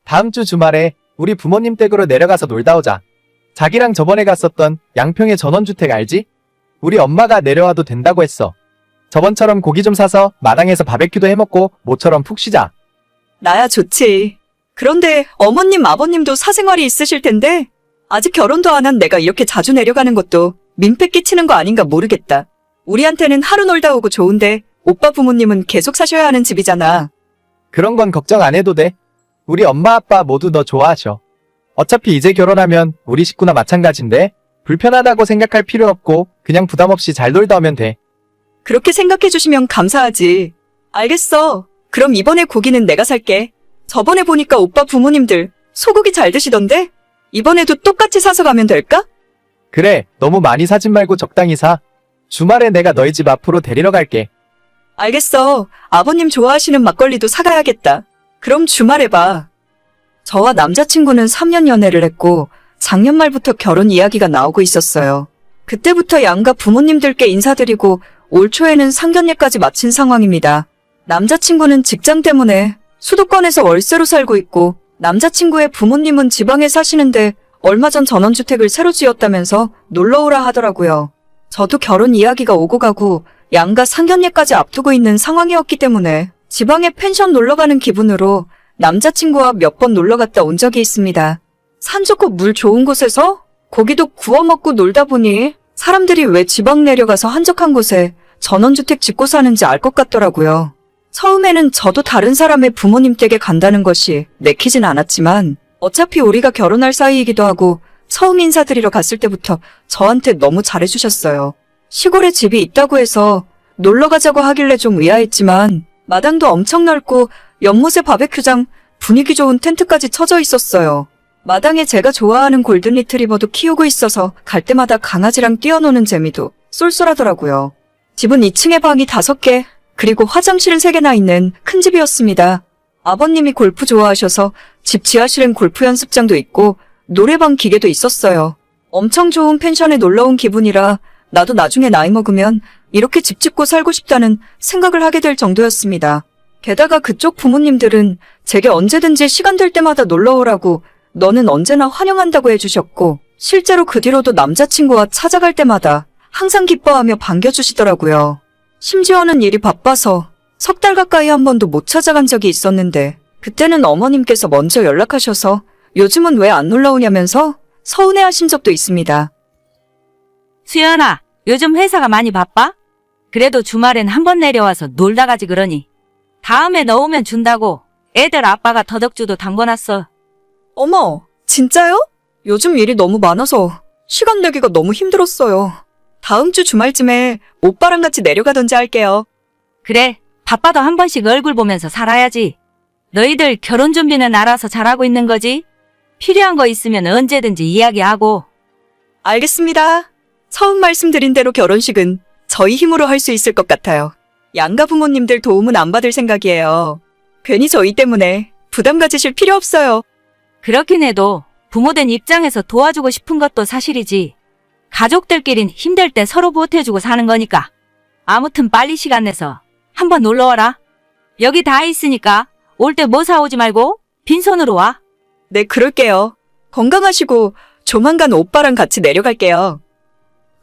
다음 주 주말에 우리 부모님 댁으로 내려가서 놀다 오자. 자기랑 저번에 갔었던 양평의 전원주택 알지? 우리 엄마가 내려와도 된다고 했어. 저번처럼 고기 좀 사서 마당에서 바베큐도 해먹고 모처럼 푹 쉬자. 나야 좋지. 그런데 어머님, 아버님도 사생활이 있으실 텐데 아직 결혼도 안 한 내가 이렇게 자주 내려가는 것도 민폐 끼치는 거 아닌가 모르겠다. 우리한테는 하루 놀다 오고 좋은데 오빠 부모님은 계속 사셔야 하는 집이잖아. 그런 건 걱정 안 해도 돼. 우리 엄마 아빠 모두 너 좋아하셔. 어차피 이제 결혼하면 우리 식구나 마찬가지인데 불편하다고 생각할 필요 없고 그냥 부담 없이 잘 놀다 오면 돼. 그렇게 생각해 주시면 감사하지. 알겠어. 그럼 이번에 고기는 내가 살게. 저번에 보니까 오빠 부모님들 소고기 잘 드시던데? 이번에도 똑같이 사서 가면 될까? 그래, 너무 많이 사진 말고 적당히 사. 주말에 내가 너희 집 앞으로 데리러 갈게. 알겠어. 아버님 좋아하시는 막걸리도 사가야겠다. 그럼 주말에 봐. 저와 남자친구는 3년 연애를 했고 작년 말부터 결혼 이야기가 나오고 있었어요. 그때부터 양가 부모님들께 인사드리고 올 초에는 상견례까지 마친 상황입니다. 남자친구는 직장 때문에 수도권에서 월세로 살고 있고 남자친구의 부모님은 지방에 사시는데 얼마 전 전원주택을 새로 지었다면서 놀러오라 하더라고요. 저도 결혼 이야기가 오고 가고 양가 상견례까지 앞두고 있는 상황이었기 때문에 지방에 펜션 놀러가는 기분으로 남자친구와 몇 번 놀러갔다 온 적이 있습니다. 산 좋고 물 좋은 곳에서 고기도 구워 먹고 놀다 보니 사람들이 왜 지방 내려가서 한적한 곳에 전원주택 짓고 사는지 알 것 같더라고요. 처음에는 저도 다른 사람의 부모님 댁에 간다는 것이 내키진 않았지만 어차피 우리가 결혼할 사이이기도 하고 처음 인사드리러 갔을 때부터 저한테 너무 잘해주셨어요. 시골에 집이 있다고 해서 놀러 가자고 하길래 좀 의아했지만 마당도 엄청 넓고 연못에 바베큐장, 분위기 좋은 텐트까지 쳐져 있었어요. 마당에 제가 좋아하는 골든 리트리버도 키우고 있어서 갈 때마다 강아지랑 뛰어노는 재미도 쏠쏠하더라고요. 집은 2층에 방이 5개, 그리고 화장실은 3개나 있는 큰 집이었습니다. 아버님이 골프 좋아하셔서 집 지하실엔 골프 연습장도 있고 노래방 기계도 있었어요. 엄청 좋은 펜션에 놀러온 기분이라 나도 나중에 나이 먹으면 이렇게 집 짓고 살고 싶다는 생각을 하게 될 정도였습니다. 게다가 그쪽 부모님들은 제게 언제든지 시간 될 때마다 놀러오라고 너는 언제나 환영한다고 해주셨고 실제로 그 뒤로도 남자친구와 찾아갈 때마다 항상 기뻐하며 반겨주시더라고요. 심지어는 일이 바빠서 3달 가까이 한 번도 못 찾아간 적이 있었는데 그때는 어머님께서 먼저 연락하셔서 요즘은 왜 안 놀러오냐면서 서운해하신 적도 있습니다. 수연아, 요즘 회사가 많이 바빠? 그래도 주말엔 한 번 내려와서 놀다 가지 그러니. 다음에 너 오면 준다고 애들 아빠가 더덕주도 담궈놨어. 어머, 진짜요? 요즘 일이 너무 많아서 시간 내기가 너무 힘들었어요. 다음 주 주말쯤에 오빠랑 같이 내려가던지 할게요. 그래, 바빠도 한 번씩 얼굴 보면서 살아야지. 너희들 결혼 준비는 알아서 잘하고 있는 거지? 필요한 거 있으면 언제든지 이야기하고. 알겠습니다. 처음 말씀드린 대로 결혼식은 저희 힘으로 할 수 있을 것 같아요. 양가 부모님들 도움은 안 받을 생각이에요. 괜히 저희 때문에 부담 가지실 필요 없어요. 그렇긴 해도 부모된 입장에서 도와주고 싶은 것도 사실이지. 가족들끼린 힘들 때 서로 보태주고 사는 거니까. 아무튼 빨리 시간 내서 한번 놀러와라. 여기 다 있으니까 올 때 뭐 사오지 말고 빈손으로 와. 네, 그럴게요. 건강하시고 조만간 오빠랑 같이 내려갈게요.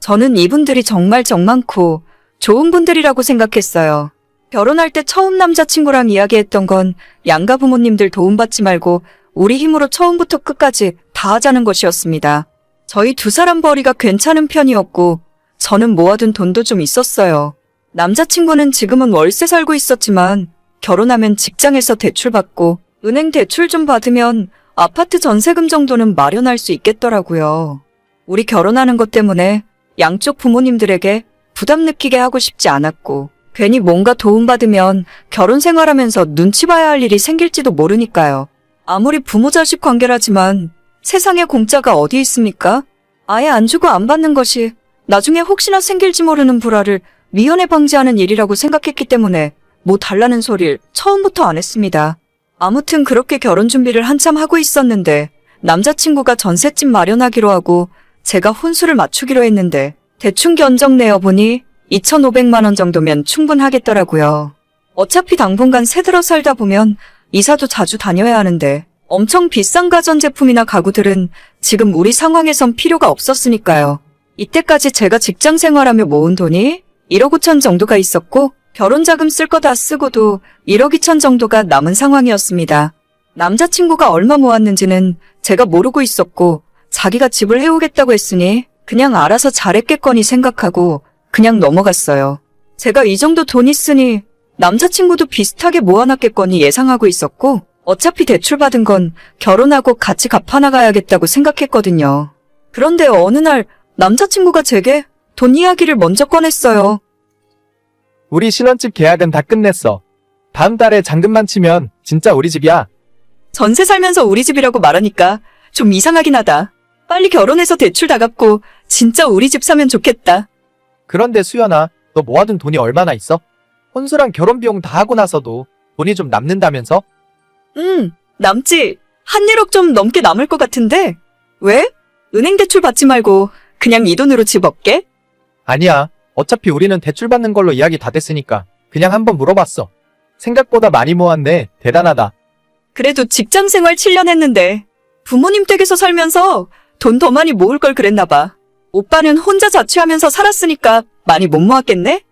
저는 이분들이 정말 정 많고 좋은 분들이라고 생각했어요. 결혼할 때 처음 남자친구랑 이야기했던 건 양가 부모님들 도움받지 말고 우리 힘으로 처음부터 끝까지 다 하자는 것이었습니다. 저희 2사람 벌이가 괜찮은 편이었고 저는 모아둔 돈도 좀 있었어요. 남자친구는 지금은 월세 살고 있었지만 결혼하면 직장에서 대출 받고 은행 대출 좀 받으면 아파트 전세금 정도는 마련할 수 있겠더라고요. 우리 결혼하는 것 때문에 양쪽 부모님들에게 부담 느끼게 하고 싶지 않았고 괜히 뭔가 도움받으면 결혼 생활하면서 눈치 봐야 할 일이 생길지도 모르니까요. 아무리 부모 자식 관계라지만 세상에 공짜가 어디 있습니까? 아예 안 주고 안 받는 것이 나중에 혹시나 생길지 모르는 불화를 미연에 방지하는 일이라고 생각했기 때문에 뭐 달라는 소리를 처음부터 안 했습니다. 아무튼 그렇게 결혼 준비를 한참 하고 있었는데 남자친구가 전셋집 마련하기로 하고 제가 혼수를 맞추기로 했는데 대충 견적 내어보니 2,500만 원 정도면 충분하겠더라고요. 어차피 당분간 새들어 살다 보면 이사도 자주 다녀야 하는데 엄청 비싼 가전제품이나 가구들은 지금 우리 상황에선 필요가 없었으니까요. 이때까지 제가 직장 생활하며 모은 돈이 1억 5천 정도가 있었고 결혼자금 쓸 거 다 쓰고도 1억 2천 정도가 남은 상황이었습니다. 남자친구가 얼마 모았는지는 제가 모르고 있었고 자기가 집을 해오겠다고 했으니 그냥 알아서 잘했겠거니 생각하고 그냥 넘어갔어요. 제가 이 정도 돈 있으니 남자친구도 비슷하게 모아놨겠거니 예상하고 있었고 어차피 대출받은 건 결혼하고 같이 갚아나가야겠다고 생각했거든요. 그런데 어느 날 남자친구가 제게 돈 이야기를 먼저 꺼냈어요. 우리 신혼집 계약은 다 끝냈어. 다음 달에 잔금만 치면 진짜 우리 집이야. 전세 살면서 우리 집이라고 말하니까 좀 이상하긴 하다. 빨리 결혼해서 대출 다 갚고 진짜 우리 집 사면 좋겠다. 그런데 수연아, 너 모아둔 돈이 얼마나 있어? 혼수랑 결혼 비용 다 하고 나서도 돈이 좀 남는다면서? 남지. 한 1억 좀 넘게 남을 것 같은데? 왜? 은행 대출 받지 말고 그냥 이 돈으로 집 얻게? 아니야. 어차피 우리는 대출 받는 걸로 이야기 다 됐으니까 그냥 한번 물어봤어. 생각보다 많이 모았네. 대단하다. 그래도 직장 생활 7년 했는데 부모님 댁에서 살면서 돈 더 많이 모을 걸 그랬나 봐. 오빠는 혼자 자취하면서 살았으니까 많이 못 모았겠네?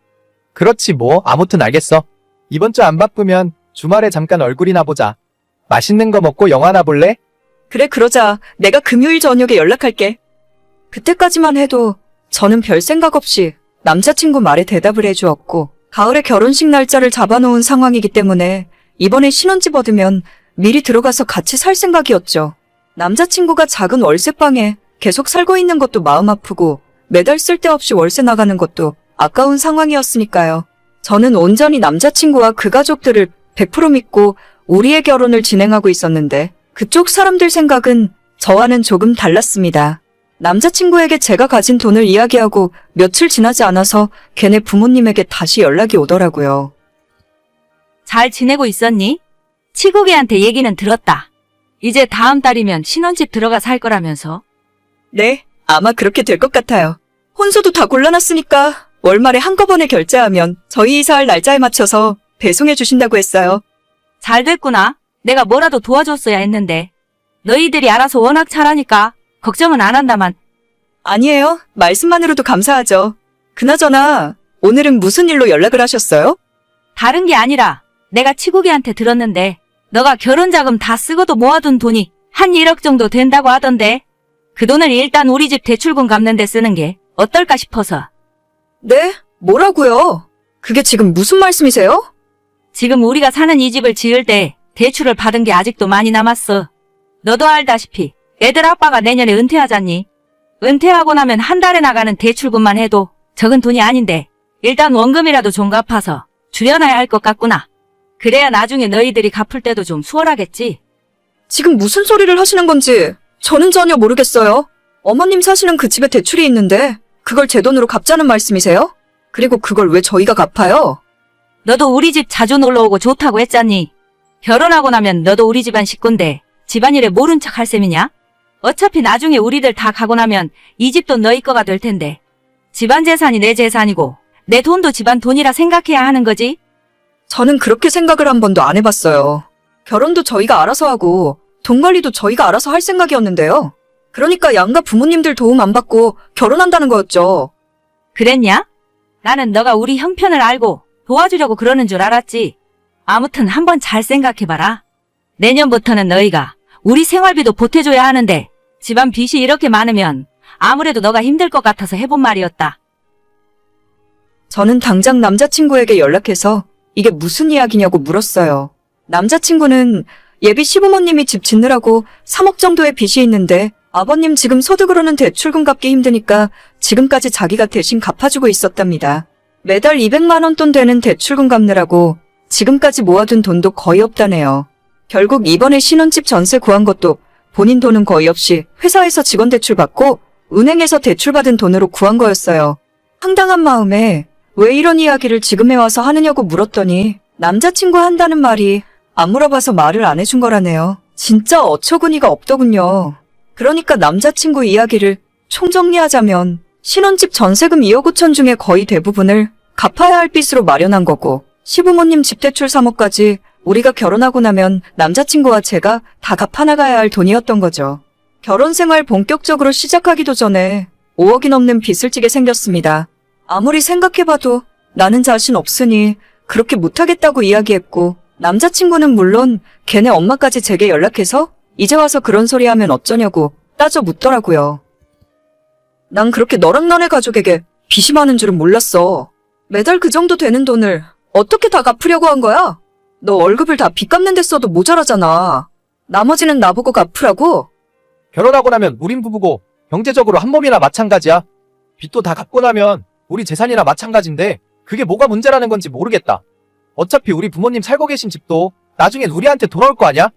그렇지 뭐. 아무튼 알겠어. 이번 주 안 바쁘면 주말에 잠깐 얼굴이나 보자. 맛있는 거 먹고 영화나 볼래? 그래 그러자. 내가 금요일 저녁에 연락할게. 그때까지만 해도 저는 별 생각 없이 남자친구 말에 대답을 해주었고 가을에 결혼식 날짜를 잡아놓은 상황이기 때문에 이번에 신혼집 얻으면 미리 들어가서 같이 살 생각이었죠. 남자친구가 작은 월세방에 계속 살고 있는 것도 마음 아프고 매달 쓸데없이 월세 나가는 것도 아까운 상황이었으니까요. 저는 온전히 남자친구와 그 가족들을 100% 믿고 우리의 결혼을 진행하고 있었는데 그쪽 사람들 생각은 저와는 조금 달랐습니다. 남자친구에게 제가 가진 돈을 이야기하고 며칠 지나지 않아서 걔네 부모님에게 다시 연락이 오더라고요. 잘 지내고 있었니? 치국이한테 얘기는 들었다. 이제 다음 달이면 신혼집 들어가 살 거라면서. 네, 아마 그렇게 될 것 같아요. 혼수도 다 골라놨으니까 월말에 한꺼번에 결제하면 저희 이사할 날짜에 맞춰서 배송해 주신다고 했어요. 잘 됐구나. 내가 뭐라도 도와줬어야 했는데. 너희들이 알아서 워낙 잘하니까 걱정은 안 한다만. 아니에요. 말씀만으로도 감사하죠. 그나저나 오늘은 무슨 일로 연락을 하셨어요? 다른 게 아니라 내가 치국이한테 들었는데 너가 결혼자금 다 쓰고도 모아둔 돈이 한 1억 정도 된다고 하던데 그 돈을 일단 우리 집 대출금 갚는 데 쓰는 게 어떨까 싶어서. 네? 뭐라고요? 그게 지금 무슨 말씀이세요? 지금 우리가 사는 이 집을 지을 때 대출을 받은 게 아직도 많이 남았어. 너도 알다시피 애들 아빠가 내년에 은퇴하잖니. 은퇴하고 나면 한 달에 나가는 대출금만 해도 적은 돈이 아닌데 일단 원금이라도 좀 갚아서 줄여놔야 할 것 같구나. 그래야 나중에 너희들이 갚을 때도 좀 수월하겠지. 지금 무슨 소리를 하시는 건지 저는 전혀 모르겠어요. 어머님 사시는 그 집에 대출이 있는데 그걸 제 돈으로 갚자는 말씀이세요? 그리고 그걸 왜 저희가 갚아요? 너도 우리 집 자주 놀러오고 좋다고 했잖니. 결혼하고 나면 너도 우리 집안 식구인데 집안일에 모른 척 할 셈이냐? 어차피 나중에 우리들 다 가고 나면 이 집도 너희 거가 될 텐데 집안 재산이 내 재산이고 내 돈도 집안 돈이라 생각해야 하는 거지? 저는 그렇게 생각을 한 번도 안 해봤어요. 결혼도 저희가 알아서 하고 돈 관리도 저희가 알아서 할 생각이었는데요. 그러니까 양가 부모님들 도움 안 받고 결혼한다는 거였죠. 그랬냐? 나는 너가 우리 형편을 알고 도와주려고 그러는 줄 알았지. 아무튼 한번 잘 생각해봐라. 내년부터는 너희가 우리 생활비도 보태줘야 하는데 집안 빚이 이렇게 많으면 아무래도 너가 힘들 것 같아서 해본 말이었다. 저는 당장 남자친구에게 연락해서 이게 무슨 이야기냐고 물었어요. 남자친구는 예비 시부모님이 집 짓느라고 3억 정도의 빚이 있는데 아버님 지금 소득으로는 대출금 갚기 힘드니까 지금까지 자기가 대신 갚아주고 있었답니다. 매달 200만 원 돈 되는 대출금 갚느라고 지금까지 모아둔 돈도 거의 없다네요. 결국 이번에 신혼집 전세 구한 것도 본인 돈은 거의 없이 회사에서 직원 대출 받고 은행에서 대출 받은 돈으로 구한 거였어요. 황당한 마음에 왜 이런 이야기를 지금 해와서 하느냐고 물었더니 남자친구 한다는 말이 안 물어봐서 말을 안 해준 거라네요. 진짜 어처구니가 없더군요. 그러니까 남자친구 이야기를 총정리하자면 신혼집 전세금 2억 5천 중에 거의 대부분을 갚아야 할 빚으로 마련한 거고 시부모님 집 대출 3억까지 우리가 결혼하고 나면 남자친구와 제가 다 갚아나가야 할 돈이었던 거죠. 결혼 생활 본격적으로 시작하기도 전에 5억이 넘는 빚을 지게 생겼습니다. 아무리 생각해봐도 나는 자신 없으니 그렇게 못하겠다고 이야기했고, 남자친구는 물론 걔네 엄마까지 제게 연락해서 이제 와서 그런 소리 하면 어쩌냐고 따져 묻더라고요. 난 그렇게 너랑 너네 가족에게 빚이 많은 줄은 몰랐어. 매달 그 정도 되는 돈을 어떻게 다 갚으려고 한 거야? 너 월급을 다 빚 갚는 데 써도 모자라잖아. 나머지는 나보고 갚으라고? 결혼하고 나면 우린 부부고 경제적으로 한 몸이나 마찬가지야. 빚도 다 갚고 나면 우리 재산이나 마찬가지인데 그게 뭐가 문제라는 건지 모르겠다. 어차피 우리 부모님 살고 계신 집도 나중엔 우리한테 돌아올 거 아니야?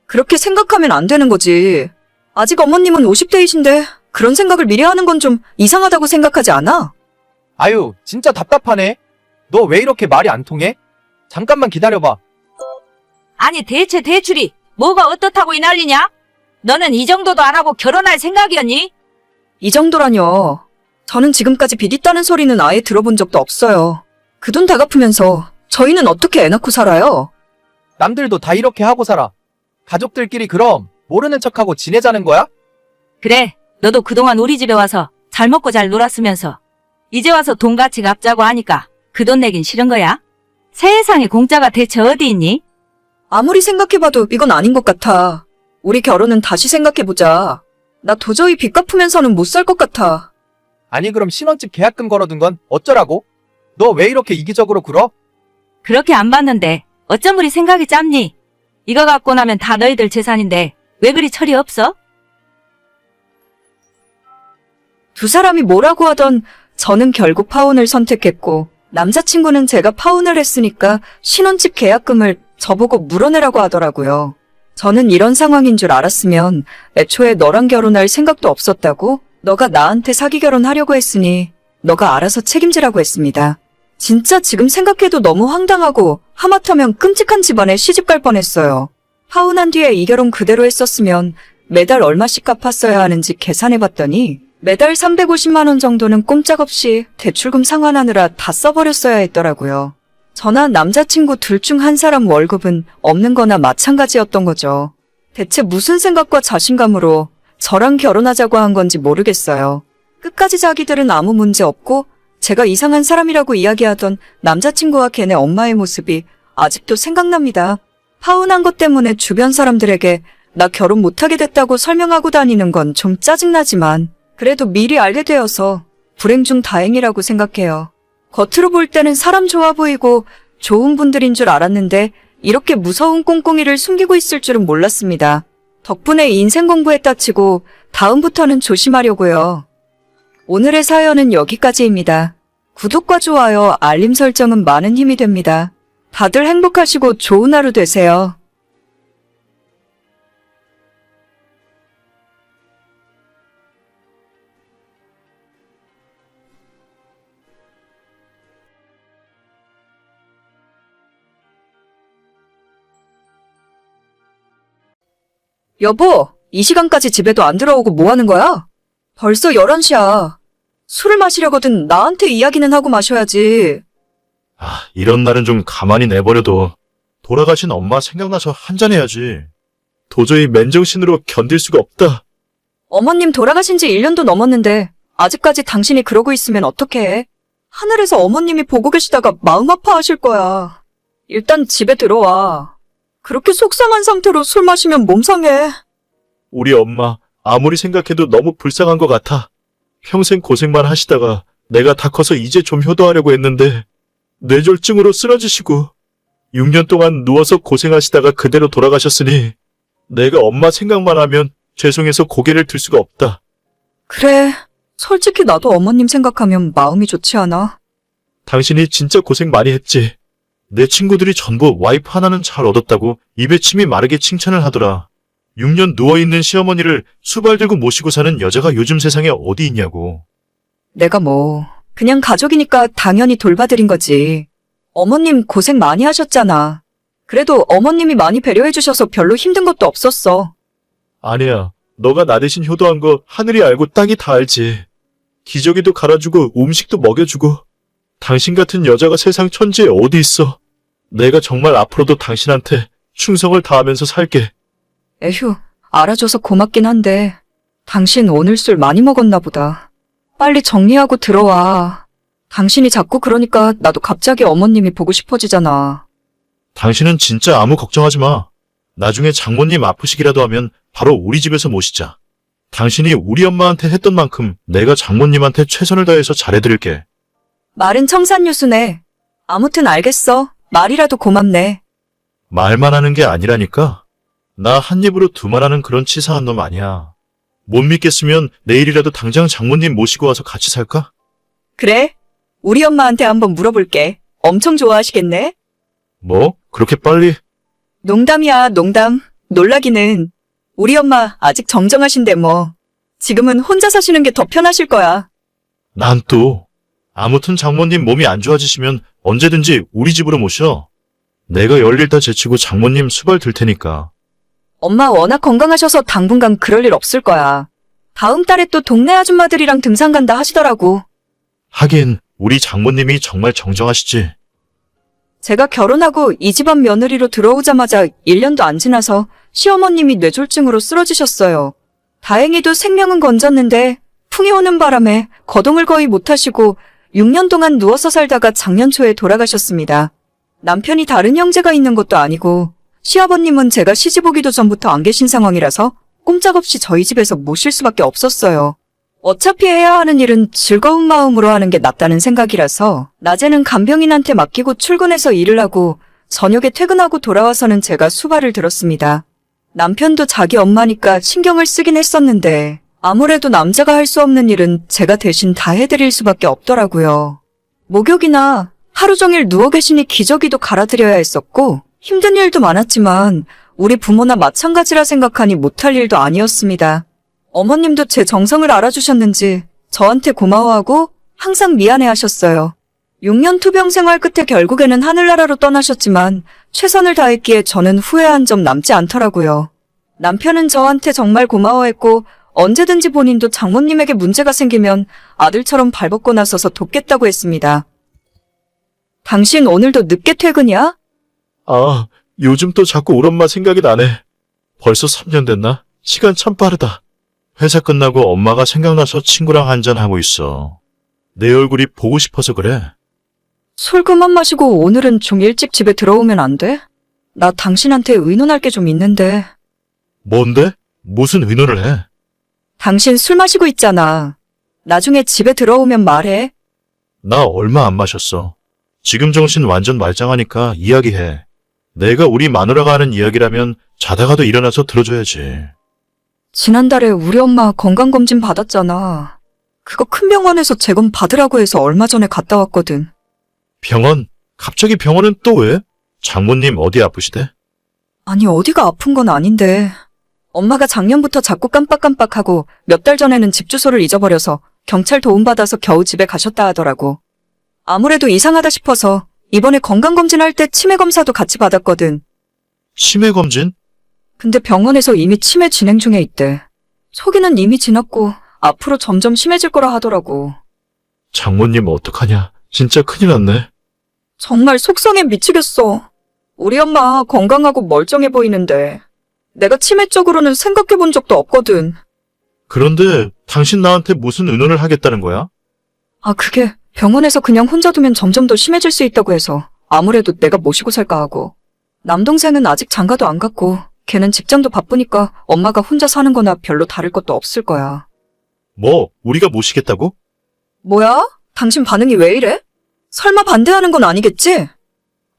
그렇게 생각하면 안 되는 거지. 아직 어머님은 50대이신데 그런 생각을 미리 하는 건 좀 이상하다고 생각하지 않아? 아유, 진짜 답답하네. 너 왜 이렇게 말이 안 통해? 잠깐만 기다려봐. 아니 대체 대출이 뭐가 어떻다고 이 난리냐? 너는 이 정도도 안 하고 결혼할 생각이었니? 이 정도라뇨. 저는 지금까지 빚 있다는 소리는 아예 들어본 적도 없어요. 그 돈 다 갚으면서 저희는 어떻게 애 낳고 살아요? 남들도 다 이렇게 하고 살아. 가족들끼리 그럼 모르는 척하고 지내자는 거야? 그래, 너도 그동안 우리 집에 와서 잘 먹고 잘 놀았으면서 이제 와서 돈 같이 갚자고 하니까 그 돈 내긴 싫은 거야? 세상에 공짜가 대체 어디 있니? 아무리 생각해봐도 이건 아닌 것 같아. 우리 결혼은 다시 생각해보자. 나 도저히 빚 갚으면서는 못 살 것 같아. 아니 그럼 신혼집 계약금 걸어둔 건 어쩌라고? 너 왜 이렇게 이기적으로 굴어? 그렇게 안 봤는데 어쩜 우리 생각이 짧니? 이거 갖고 나면 다 너희들 재산인데 왜 그리 철이 없어? 두 사람이 뭐라고 하던 저는 결국 파혼을 선택했고, 남자친구는 제가 파혼을 했으니까 신혼집 계약금을 저보고 물어내라고 하더라고요. 저는 이런 상황인 줄 알았으면 애초에 너랑 결혼할 생각도 없었다고, 너가 나한테 사기 결혼하려고 했으니 너가 알아서 책임지라고 했습니다. 진짜 지금 생각해도 너무 황당하고 하마터면 끔찍한 집안에 시집 갈 뻔했어요. 파혼한 뒤에 이 결혼 그대로 했었으면 매달 얼마씩 갚았어야 하는지 계산해봤더니 매달 350만 원 정도는 꼼짝없이 대출금 상환하느라 다 써버렸어야 했더라고요. 저나 남자친구 둘 중 한 사람 월급은 없는 거나 마찬가지였던 거죠. 대체 무슨 생각과 자신감으로 저랑 결혼하자고 한 건지 모르겠어요. 끝까지 자기들은 아무 문제 없고 제가 이상한 사람이라고 이야기하던 남자친구와 걔네 엄마의 모습이 아직도 생각납니다. 파혼한 것 때문에 주변 사람들에게 나 결혼 못하게 됐다고 설명하고 다니는 건 좀 짜증나지만 그래도 미리 알게 되어서 불행 중 다행이라고 생각해요. 겉으로 볼 때는 사람 좋아 보이고 좋은 분들인 줄 알았는데 이렇게 무서운 꽁꽁이를 숨기고 있을 줄은 몰랐습니다. 덕분에 인생 공부했다 치고 다음부터는 조심하려고요. 오늘의 사연은 여기까지입니다. 구독과 좋아요, 알림 설정은 많은 힘이 됩니다. 다들 행복하시고 좋은 하루 되세요. 여보, 이 시간까지 집에도 안 들어오고 뭐 하는 거야? 벌써 11시야. 술을 마시려거든 나한테 이야기는 하고 마셔야지. 이런 날은 좀 가만히 내버려둬. 돌아가신 엄마 생각나서 한잔해야지. 도저히 맨정신으로 견딜 수가 없다. 어머님 돌아가신 지 1년도 넘었는데 아직까지 당신이 그러고 있으면 어떡해. 하늘에서 어머님이 보고 계시다가 마음 아파하실 거야. 일단 집에 들어와. 그렇게 속상한 상태로 술 마시면 몸 상해. 우리 엄마 아무리 생각해도 너무 불쌍한 것 같아. 평생 고생만 하시다가 내가 다 커서 이제 좀 효도하려고 했는데 뇌졸중으로 쓰러지시고 6년 동안 누워서 고생하시다가 그대로 돌아가셨으니 내가 엄마 생각만 하면 죄송해서 고개를 들 수가 없다. 그래, 솔직히 나도 어머님 생각하면 마음이 좋지 않아. 당신이 진짜 고생 많이 했지. 내 친구들이 전부 와이프 하나는 잘 얻었다고 입에 침이 마르게 칭찬을 하더라. 6년 누워있는 시어머니를 수발 들고 모시고 사는 여자가 요즘 세상에 어디 있냐고. 내가 뭐 그냥 가족이니까 당연히 돌봐드린 거지. 어머님 고생 많이 하셨잖아. 그래도 어머님이 많이 배려해 주셔서 별로 힘든 것도 없었어. 아니야. 너가 나 대신 효도한 거 하늘이 알고 땅이 다 알지. 기저귀도 갈아주고 음식도 먹여주고. 당신 같은 여자가 세상 천지에 어디 있어. 내가 정말 앞으로도 당신한테 충성을 다하면서 살게. 에휴, 알아줘서 고맙긴 한데 당신 오늘 술 많이 먹었나 보다. 빨리 정리하고 들어와. 당신이 자꾸 그러니까 나도 갑자기 어머님이 보고 싶어지잖아. 당신은 진짜 아무 걱정하지 마. 나중에 장모님 아프시기라도 하면 바로 우리 집에서 모시자. 당신이 우리 엄마한테 했던 만큼 내가 장모님한테 최선을 다해서 잘해드릴게. 말은 청산유수네. 아무튼 알겠어. 말이라도 고맙네. 말만 하는 게 아니라니까. 나 한 입으로 두 말하는 그런 치사한 놈 아니야. 못 믿겠으면 내일이라도 당장 장모님 모시고 와서 같이 살까? 그래? 우리 엄마한테 한번 물어볼게. 엄청 좋아하시겠네? 뭐? 그렇게 빨리? 농담이야, 농담. 놀라기는. 우리 엄마 아직 정정하신데 뭐. 지금은 혼자 사시는 게 더 편하실 거야. 난 또. 아무튼 장모님 몸이 안 좋아지시면 언제든지 우리 집으로 모셔. 내가 열일 다 제치고 장모님 수발 들 테니까. 엄마 워낙 건강하셔서 당분간 그럴 일 없을 거야. 다음 달에 또 동네 아줌마들이랑 등산 간다 하시더라고. 하긴 우리 장모님이 정말 정정하시지. 제가 결혼하고 이 집안 며느리로 들어오자마자 1년도 안 지나서 시어머님이 뇌졸중으로 쓰러지셨어요. 다행히도 생명은 건졌는데 풍이 오는 바람에 거동을 거의 못하시고 6년 동안 누워서 살다가 작년 초에 돌아가셨습니다. 남편이 다른 형제가 있는 것도 아니고 시아버님은 제가 시집 오기도 전부터 안 계신 상황이라서 꼼짝없이 저희 집에서 모실 수밖에 없었어요. 어차피 해야 하는 일은 즐거운 마음으로 하는 게 낫다는 생각이라서 낮에는 간병인한테 맡기고 출근해서 일을 하고 저녁에 퇴근하고 돌아와서는 제가 수발을 들었습니다. 남편도 자기 엄마니까 신경을 쓰긴 했었는데 아무래도 남자가 할 수 없는 일은 제가 대신 다 해드릴 수밖에 없더라고요. 목욕이나 하루 종일 누워 계시니 기저귀도 갈아드려야 했었고 힘든 일도 많았지만 우리 부모나 마찬가지라 생각하니 못할 일도 아니었습니다. 어머님도 제 정성을 알아주셨는지 저한테 고마워하고 항상 미안해하셨어요. 6년 투병 생활 끝에 결국에는 하늘나라로 떠나셨지만 최선을 다했기에 저는 후회한 점 남지 않더라고요. 남편은 저한테 정말 고마워했고 언제든지 본인도 장모님에게 문제가 생기면 아들처럼 발벗고 나서서 돕겠다고 했습니다. 당신 오늘도 늦게 퇴근이야? 아, 요즘 또 자꾸 우리 엄마 생각이 나네. 벌써 3년 됐나? 시간 참 빠르다. 회사 끝나고 엄마가 생각나서 친구랑 한잔하고 있어. 내 얼굴이 보고 싶어서 그래. 술 그만 마시고 오늘은 좀 일찍 집에 들어오면 안 돼? 나 당신한테 의논할 게 좀 있는데. 뭔데? 무슨 의논을 해? 당신 술 마시고 있잖아. 나중에 집에 들어오면 말해. 나 얼마 안 마셨어. 지금 정신 완전 말짱하니까 이야기해. 내가 우리 마누라가 하는 이야기라면 자다가도 일어나서 들어줘야지. 지난달에 우리 엄마 건강검진 받았잖아. 그거 큰 병원에서 재검 받으라고 해서 얼마 전에 갔다 왔거든. 병원? 갑자기 병원은 또 왜? 장모님 어디 아프시대? 아니 어디가 아픈 건 아닌데. 엄마가 작년부터 자꾸 깜빡깜빡하고 몇 달 전에는 집 주소를 잊어버려서 경찰 도움받아서 겨우 집에 가셨다 하더라고. 아무래도 이상하다 싶어서 이번에 건강검진할 때 치매 검사도 같이 받았거든. 치매 검진? 근데 병원에서 이미 치매 진행 중에 있대. 초기는 이미 지났고 앞으로 점점 심해질 거라 하더라고. 장모님 어떡하냐? 진짜 큰일 났네. 정말 속상해 미치겠어. 우리 엄마 건강하고 멀쩡해 보이는데 내가 치매 쪽으로는 생각해 본 적도 없거든. 그런데 당신 나한테 무슨 의논을 하겠다는 거야? 아, 그게 병원에서 그냥 혼자 두면 점점 더 심해질 수 있다고 해서 아무래도 내가 모시고 살까 하고. 남동생은 아직 장가도 안 갔고 걔는 직장도 바쁘니까 엄마가 혼자 사는 거나 별로 다를 것도 없을 거야. 뭐, 우리가 모시겠다고? 뭐야? 당신 반응이 왜 이래? 설마 반대하는 건 아니겠지?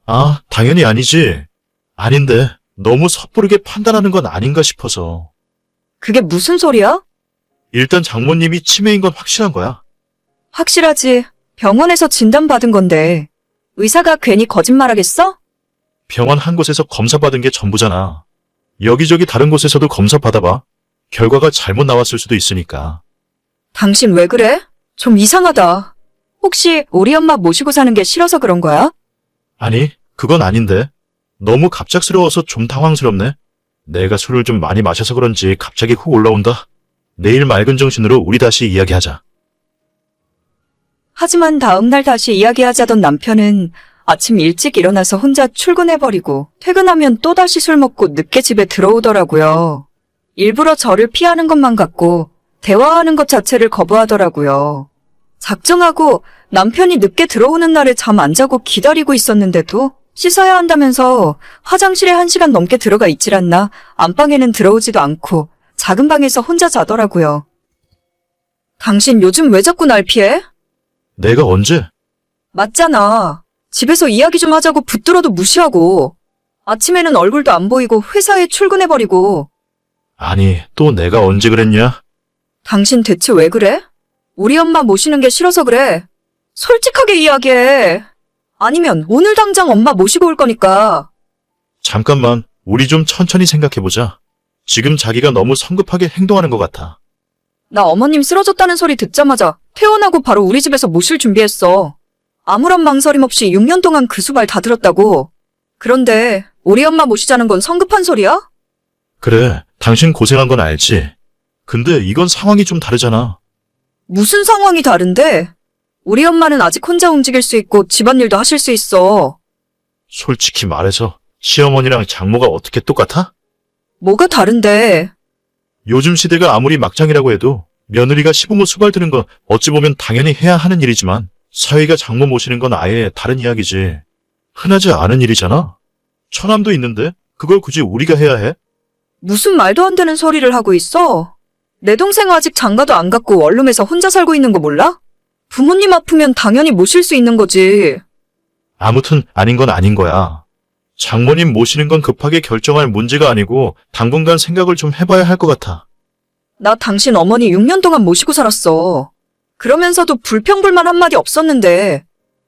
아, 당연히 아니지. 아닌데, 너무 섣부르게 판단하는 건 아닌가 싶어서. 그게 무슨 소리야? 일단 장모님이 치매인 건 확실한 거야. 확실하지. 병원에서 진단받은 건데 의사가 괜히 거짓말하겠어? 병원 한 곳에서 검사 받은 게 전부잖아. 여기저기 다른 곳에서도 검사 받아봐. 결과가 잘못 나왔을 수도 있으니까. 당신 왜 그래? 좀 이상하다. 혹시 우리 엄마 모시고 사는 게 싫어서 그런 거야? 아니, 그건 아닌데. 너무 갑작스러워서 좀 당황스럽네. 내가 술을 좀 많이 마셔서 그런지 갑자기 훅 올라온다. 내일 맑은 정신으로 우리 다시 이야기하자. 하지만 다음날 다시 이야기하자던 남편은 아침 일찍 일어나서 혼자 출근해버리고 퇴근하면 또다시 술 먹고 늦게 집에 들어오더라고요. 일부러 저를 피하는 것만 같고 대화하는 것 자체를 거부하더라고요. 작정하고 남편이 늦게 들어오는 날에 잠 안 자고 기다리고 있었는데도 씻어야 한다면서 화장실에 1시간 넘게 들어가 있질 않나 안방에는 들어오지도 않고 작은 방에서 혼자 자더라고요. 당신 요즘 왜 자꾸 날 피해? 내가 언제? 맞잖아. 집에서 이야기 좀 하자고 붙들어도 무시하고 아침에는 얼굴도 안 보이고 회사에 출근해버리고. 아니, 또 내가 언제 그랬냐? 당신 대체 왜 그래? 우리 엄마 모시는 게 싫어서 그래. 솔직하게 이야기해. 아니면 오늘 당장 엄마 모시고 올 거니까. 잠깐만, 우리 좀 천천히 생각해보자. 지금 자기가 너무 성급하게 행동하는 것 같아. 나 어머님 쓰러졌다는 소리 듣자마자 퇴원하고 바로 우리 집에서 모실 준비했어. 아무런 망설임 없이 6년 동안 그 수발 다 들었다고. 그런데 우리 엄마 모시자는 건 성급한 소리야? 그래, 당신 고생한 건 알지. 근데 이건 상황이 좀 다르잖아. 무슨 상황이 다른데? 우리 엄마는 아직 혼자 움직일 수 있고 집안일도 하실 수 있어. 솔직히 말해서 시어머니랑 장모가 어떻게 똑같아? 뭐가 다른데? 요즘 시대가 아무리 막장이라고 해도 며느리가 시부모 수발 드는 건 어찌 보면 당연히 해야 하는 일이지만 사위가 장모 모시는 건 아예 다른 이야기지. 흔하지 않은 일이잖아. 처남도 있는데 그걸 굳이 우리가 해야 해? 무슨 말도 안 되는 소리를 하고 있어? 내 동생 아직 장가도 안 갔고 원룸에서 혼자 살고 있는 거 몰라? 부모님 아프면 당연히 모실 수 있는 거지. 아무튼 아닌 건 아닌 거야. 장모님 모시는 건 급하게 결정할 문제가 아니고 당분간 생각을 좀 해봐야 할 것 같아. 나 당신 어머니 6년 동안 모시고 살았어. 그러면서도 불평불만 한마디 없었는데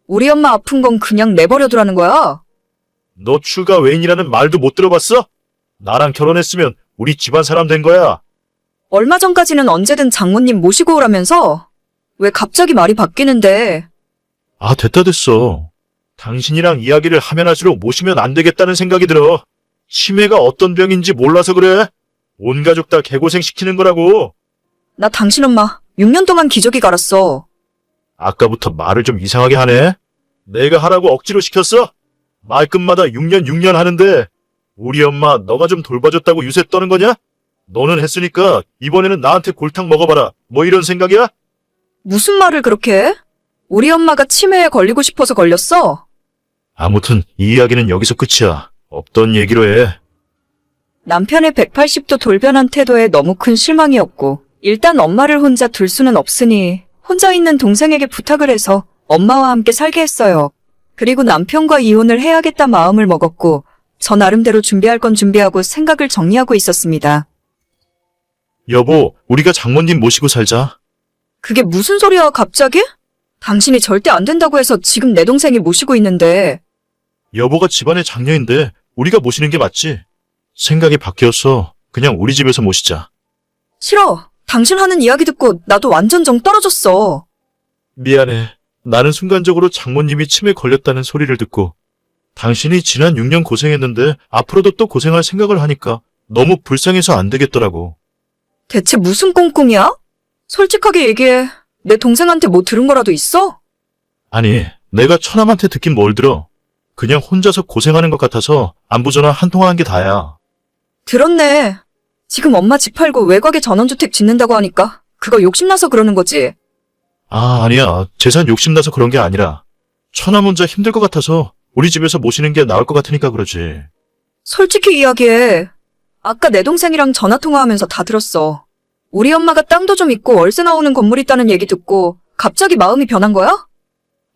우리 엄마 아픈 건 그냥 내버려두라는 거야? 너 출가 외인이라는 말도 못 들어봤어? 나랑 결혼했으면 우리 집안 사람 된 거야. 얼마 전까지는 언제든 장모님 모시고 오라면서 왜 갑자기 말이 바뀌는데? 아, 됐다 됐어. 당신이랑 이야기를 하면 할수록 모시면 안 되겠다는 생각이 들어. 치매가 어떤 병인지 몰라서 그래. 온 가족 다 개고생 시키는 거라고. 나 당신 엄마 6년 동안 기저귀 갈았어. 아까부터 말을 좀 이상하게 하네. 내가 하라고 억지로 시켰어? 말끝마다 6년 하는데 우리 엄마 너가 좀 돌봐줬다고 유세 떠는 거냐? 너는 했으니까 이번에는 나한테 골탕 먹어봐라. 뭐 이런 생각이야? 무슨 말을 그렇게 해? 우리 엄마가 치매에 걸리고 싶어서 걸렸어? 아무튼 이 이야기는 여기서 끝이야. 없던 얘기로 해. 남편의 180도 돌변한 태도에 너무 큰 실망이었고 일단 엄마를 혼자 둘 수는 없으니 혼자 있는 동생에게 부탁을 해서 엄마와 함께 살게 했어요. 그리고 남편과 이혼을 해야겠다 마음을 먹었고 저 나름대로 준비할 건 준비하고 생각을 정리하고 있었습니다. 여보, 우리가 장모님 모시고 살자. 그게 무슨 소리야 갑자기? 당신이 절대 안 된다고 해서 지금 내 동생이 모시고 있는데. 여보가 집안의 장녀인데 우리가 모시는 게 맞지? 생각이 바뀌었어. 그냥 우리 집에서 모시자. 싫어. 당신 하는 이야기 듣고 나도 완전 정 떨어졌어. 미안해. 나는 순간적으로 장모님이 치매 걸렸다는 소리를 듣고 당신이 지난 6년 고생했는데 앞으로도 또 고생할 생각을 하니까 너무 불쌍해서 안 되겠더라고. 대체 무슨 꽁꽁이야? 솔직하게 얘기해. 내 동생한테 뭐 들은 거라도 있어? 아니, 내가 처남한테 듣긴 뭘 들어. 그냥 혼자서 고생하는 것 같아서 안부 전화 한 통화 한 게 다야. 들었네. 지금 엄마 집 팔고 외곽에 전원주택 짓는다고 하니까 그거 욕심나서 그러는 거지. 아, 아니야. 재산 욕심나서 그런 게 아니라 처남 혼자 힘들 것 같아서 우리 집에서 모시는 게 나을 것 같으니까 그러지. 솔직히 이야기해. 아까 내 동생이랑 전화통화하면서 다 들었어. 우리 엄마가 땅도 좀 있고 월세 나오는 건물 있다는 얘기 듣고 갑자기 마음이 변한 거야?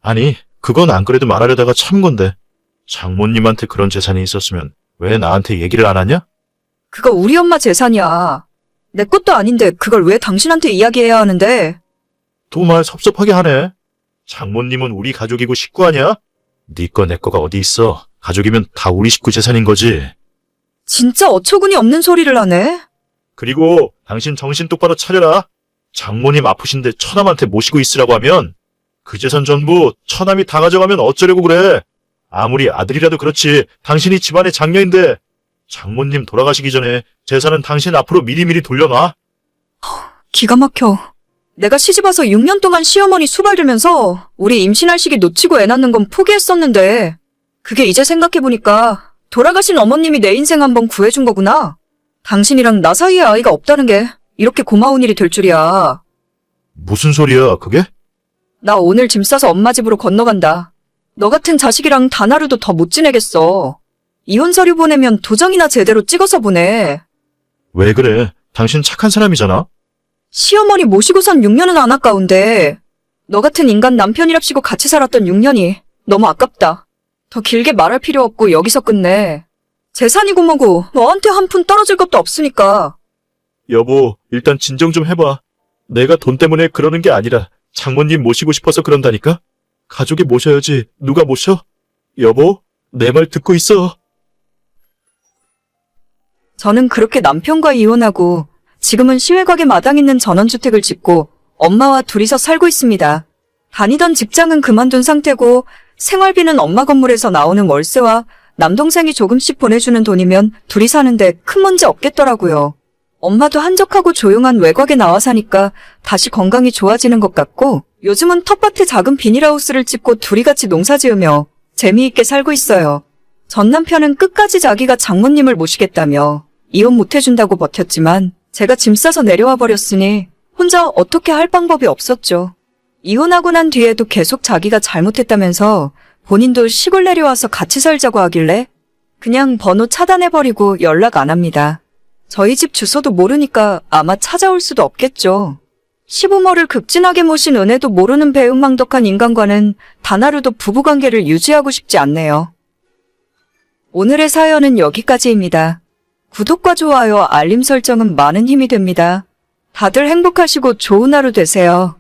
아니, 그건 안 그래도 말하려다가 참은 건데 장모님한테 그런 재산이 있었으면 왜 나한테 얘기를 안 하냐? 그거 우리 엄마 재산이야. 내 것도 아닌데 그걸 왜 당신한테 이야기해야 하는데? 또 말 섭섭하게 하네. 장모님은 우리 가족이고 식구 아니야? 네 거 내 거가 어디 있어. 가족이면 다 우리 식구 재산인 거지. 진짜 어처구니 없는 소리를 하네. 그리고 당신 정신 똑바로 차려라. 장모님 아프신데 처남한테 모시고 있으라고 하면 그 재산 전부 처남이 다 가져가면 어쩌려고 그래. 아무리 아들이라도 그렇지 당신이 집안의 장녀인데 장모님 돌아가시기 전에 재산은 당신 앞으로 미리미리 돌려놔. 기가 막혀. 내가 시집와서 6년 동안 시어머니 수발 들면서 우리 임신할 시기 놓치고 애 낳는 건 포기했었는데 그게 이제 생각해보니까 돌아가신 어머님이 내 인생 한번 구해준 거구나. 당신이랑 나 사이에 아이가 없다는 게 이렇게 고마운 일이 될 줄이야. 무슨 소리야, 그게? 나 오늘 짐 싸서 엄마 집으로 건너간다. 너 같은 자식이랑 단 하루도 더 못 지내겠어. 이혼 서류 보내면 도장이나 제대로 찍어서 보내. 왜 그래? 당신 착한 사람이잖아? 시어머니 모시고 산 6년은 안 아까운데 너 같은 인간 남편이랍시고 같이 살았던 6년이 너무 아깝다. 더 길게 말할 필요 없고 여기서 끝내. 재산이고 뭐고 너한테 한 푼 떨어질 것도 없으니까. 여보, 일단 진정 좀 해봐. 내가 돈 때문에 그러는 게 아니라 장모님 모시고 싶어서 그런다니까? 가족이 모셔야지 누가 모셔? 여보, 내 말 듣고 있어. 저는 그렇게 남편과 이혼하고 지금은 시외곽에 마당 있는 전원주택을 짓고 엄마와 둘이서 살고 있습니다. 다니던 직장은 그만둔 상태고 생활비는 엄마 건물에서 나오는 월세와 남동생이 조금씩 보내주는 돈이면 둘이 사는데 큰 문제 없겠더라고요. 엄마도 한적하고 조용한 외곽에 나와 사니까 다시 건강이 좋아지는 것 같고 요즘은 텃밭에 작은 비닐하우스를 짓고 둘이 같이 농사 지으며 재미있게 살고 있어요. 전 남편은 끝까지 자기가 장모님을 모시겠다며 이혼 못해준다고 버텼지만 제가 짐 싸서 내려와 버렸으니 혼자 어떻게 할 방법이 없었죠. 이혼하고 난 뒤에도 계속 자기가 잘못했다면서 본인도 시골 내려와서 같이 살자고 하길래 그냥 번호 차단해버리고 연락 안 합니다. 저희 집 주소도 모르니까 아마 찾아올 수도 없겠죠. 시부모를 극진하게 모신 은혜도 모르는 배은망덕한 인간과는 단 하루도 부부관계를 유지하고 싶지 않네요. 오늘의 사연은 여기까지입니다. 구독과 좋아요, 알림 설정은 많은 힘이 됩니다. 다들 행복하시고 좋은 하루 되세요.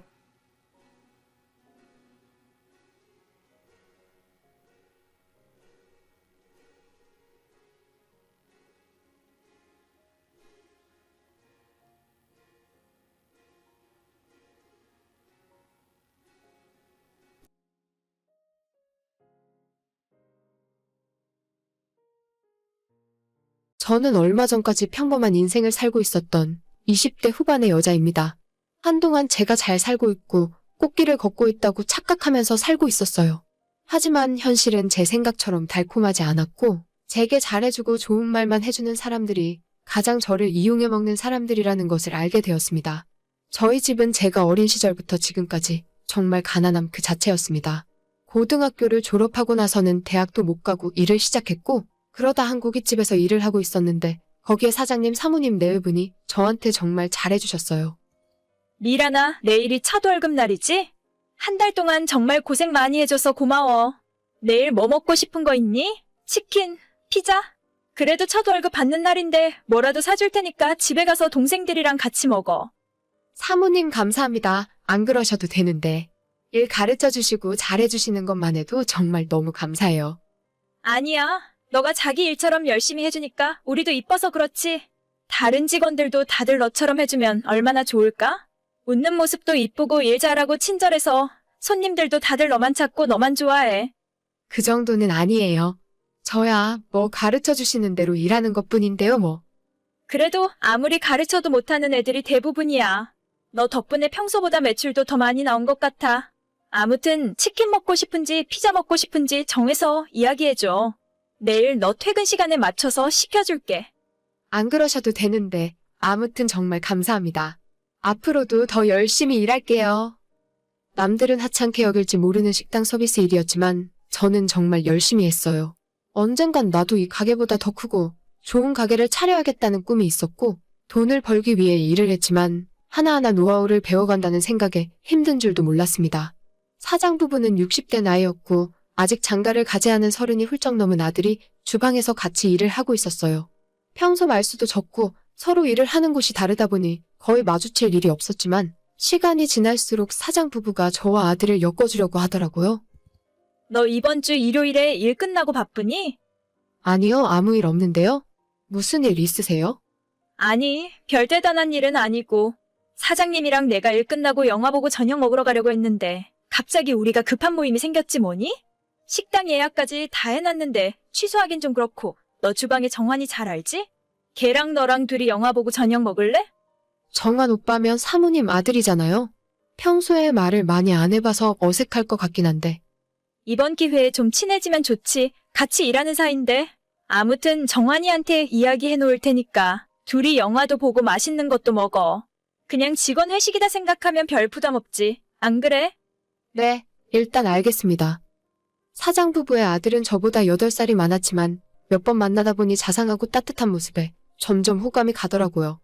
저는 얼마 전까지 평범한 인생을 살고 있었던 20대 후반의 여자입니다. 한동안 제가 잘 살고 있고 꽃길을 걷고 있다고 착각하면서 살고 있었어요. 하지만 현실은 제 생각처럼 달콤하지 않았고 제게 잘해주고 좋은 말만 해주는 사람들이 가장 저를 이용해 먹는 사람들이라는 것을 알게 되었습니다. 저희 집은 제가 어린 시절부터 지금까지 정말 가난함 그 자체였습니다. 고등학교를 졸업하고 나서는 대학도 못 가고 일을 시작했고 그러다 한 고깃집에서 일을 하고 있었는데 거기에 사장님 사모님 네 분이 저한테 정말 잘해주셨어요. 미란아, 내일이 첫 월급 날이지? 한 달 동안 정말 고생 많이 해줘서 고마워. 내일 뭐 먹고 싶은 거 있니? 치킨, 피자? 그래도 첫 월급 받는 날인데 뭐라도 사줄 테니까 집에 가서 동생들이랑 같이 먹어. 사모님 감사합니다. 안 그러셔도 되는데 일 가르쳐주시고 잘해주시는 것만 해도 정말 너무 감사해요. 아니야. 너가 자기 일처럼 열심히 해주니까 우리도 이뻐서 그렇지. 다른 직원들도 다들 너처럼 해주면 얼마나 좋을까? 웃는 모습도 이쁘고 일 잘하고 친절해서 손님들도 다들 너만 찾고 너만 좋아해. 그 정도는 아니에요. 저야 뭐 가르쳐주시는 대로 일하는 것뿐인데요 뭐. 그래도 아무리 가르쳐도 못하는 애들이 대부분이야. 너 덕분에 평소보다 매출도 더 많이 나온 것 같아. 아무튼 치킨 먹고 싶은지 피자 먹고 싶은지 정해서 이야기해줘. 내일 너 퇴근 시간에 맞춰서 시켜줄게. 안 그러셔도 되는데 아무튼 정말 감사합니다. 앞으로도 더 열심히 일할게요. 남들은 하찮게 여길지 모르는 식당 서비스 일이었지만 저는 정말 열심히 했어요. 언젠간 나도 이 가게보다 더 크고 좋은 가게를 차려야겠다는 꿈이 있었고 돈을 벌기 위해 일을 했지만 하나하나 노하우를 배워간다는 생각에 힘든 줄도 몰랐습니다. 사장 부부는 60대 나이였고 아직 장가를 가지 않은 30이 훌쩍 넘은 아들이 주방에서 같이 일을 하고 있었어요. 평소 말수도 적고 서로 일을 하는 곳이 다르다 보니 거의 마주칠 일이 없었지만 시간이 지날수록 사장 부부가 저와 아들을 엮어주려고 하더라고요. 너 이번 주 일요일에 일 끝나고 바쁘니? 아니요, 아무 일 없는데요. 무슨 일 있으세요? 아니, 별 대단한 일은 아니고 사장님이랑 내가 일 끝나고 영화 보고 저녁 먹으러 가려고 했는데 갑자기 우리가 급한 모임이 생겼지 뭐니? 식당 예약까지 다 해놨는데 취소하긴 좀 그렇고 너 주방에 정환이 잘 알지? 걔랑 너랑 둘이 영화 보고 저녁 먹을래? 정한 오빠면 사모님 아들이잖아요. 평소에 말을 많이 안 해봐서 어색할 것 같긴 한데. 이번 기회에 좀 친해지면 좋지. 같이 일하는 사이인데. 아무튼 정환이한테 이야기해 놓을 테니까 둘이 영화도 보고 맛있는 것도 먹어. 그냥 직원 회식이다 생각하면 별 부담 없지. 안 그래? 네, 일단 알겠습니다. 사장 부부의 아들은 저보다 8살이 많았지만 몇 번 만나다 보니 자상하고 따뜻한 모습에 점점 호감이 가더라고요.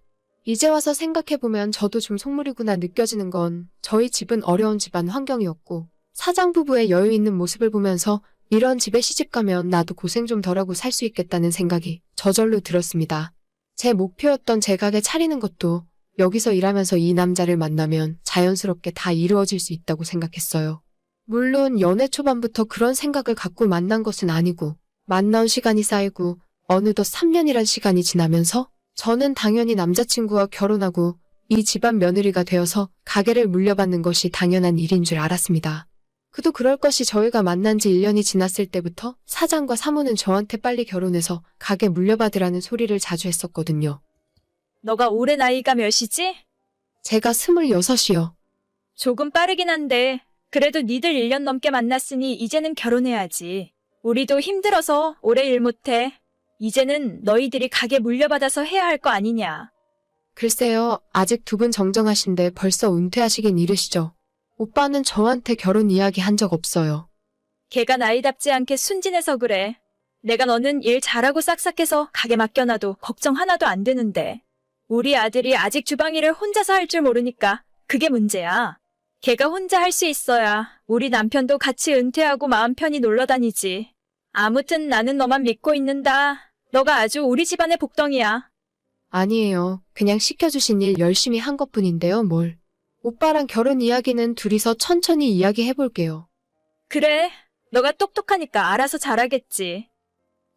이제 와서 생각해보면 저도 좀 속물이구나 느껴지는 건 저희 집은 어려운 집안 환경이었고 사장 부부의 여유 있는 모습을 보면서 이런 집에 시집가면 나도 고생 좀 덜하고 살 수 있겠다는 생각이 저절로 들었습니다. 제 목표였던 제 가게 차리는 것도 여기서 일하면서 이 남자를 만나면 자연스럽게 다 이루어질 수 있다고 생각했어요. 물론 연애 초반부터 그런 생각을 갖고 만난 것은 아니고 만나온 시간이 쌓이고 어느덧 3년이란 시간이 지나면서 저는 당연히 남자친구와 결혼하고 이 집안 며느리가 되어서 가게를 물려받는 것이 당연한 일인 줄 알았습니다. 그도 그럴 것이 저희가 만난 지 1년이 지났을 때부터 사장과 사모는 저한테 빨리 결혼해서 가게 물려받으라는 소리를 자주 했었거든요. 너가 올해 나이가 몇이지? 제가 26이요. 조금 빠르긴 한데 그래도 니들 1년 넘게 만났으니 이제는 결혼해야지. 우리도 힘들어서 오래 일 못해. 이제는 너희들이 가게 물려받아서 해야 할 거 아니냐. 글쎄요, 아직 두 분 정정하신데 벌써 은퇴하시긴 이르시죠. 오빠는 저한테 결혼 이야기 한 적 없어요. 걔가 나이답지 않게 순진해서 그래. 내가 너는 일 잘하고 싹싹해서 가게 맡겨놔도 걱정 하나도 안 되는데. 우리 아들이 아직 주방일을 혼자서 할 줄 모르니까 그게 문제야. 걔가 혼자 할 수 있어야 우리 남편도 같이 은퇴하고 마음 편히 놀러 다니지. 아무튼 나는 너만 믿고 있는다. 너가 아주 우리 집안의 복덩이야. 아니에요. 그냥 시켜주신 일 열심히 한 것뿐인데요, 뭘. 오빠랑 결혼 이야기는 둘이서 천천히 이야기해볼게요. 그래, 너가 똑똑하니까 알아서 잘하겠지.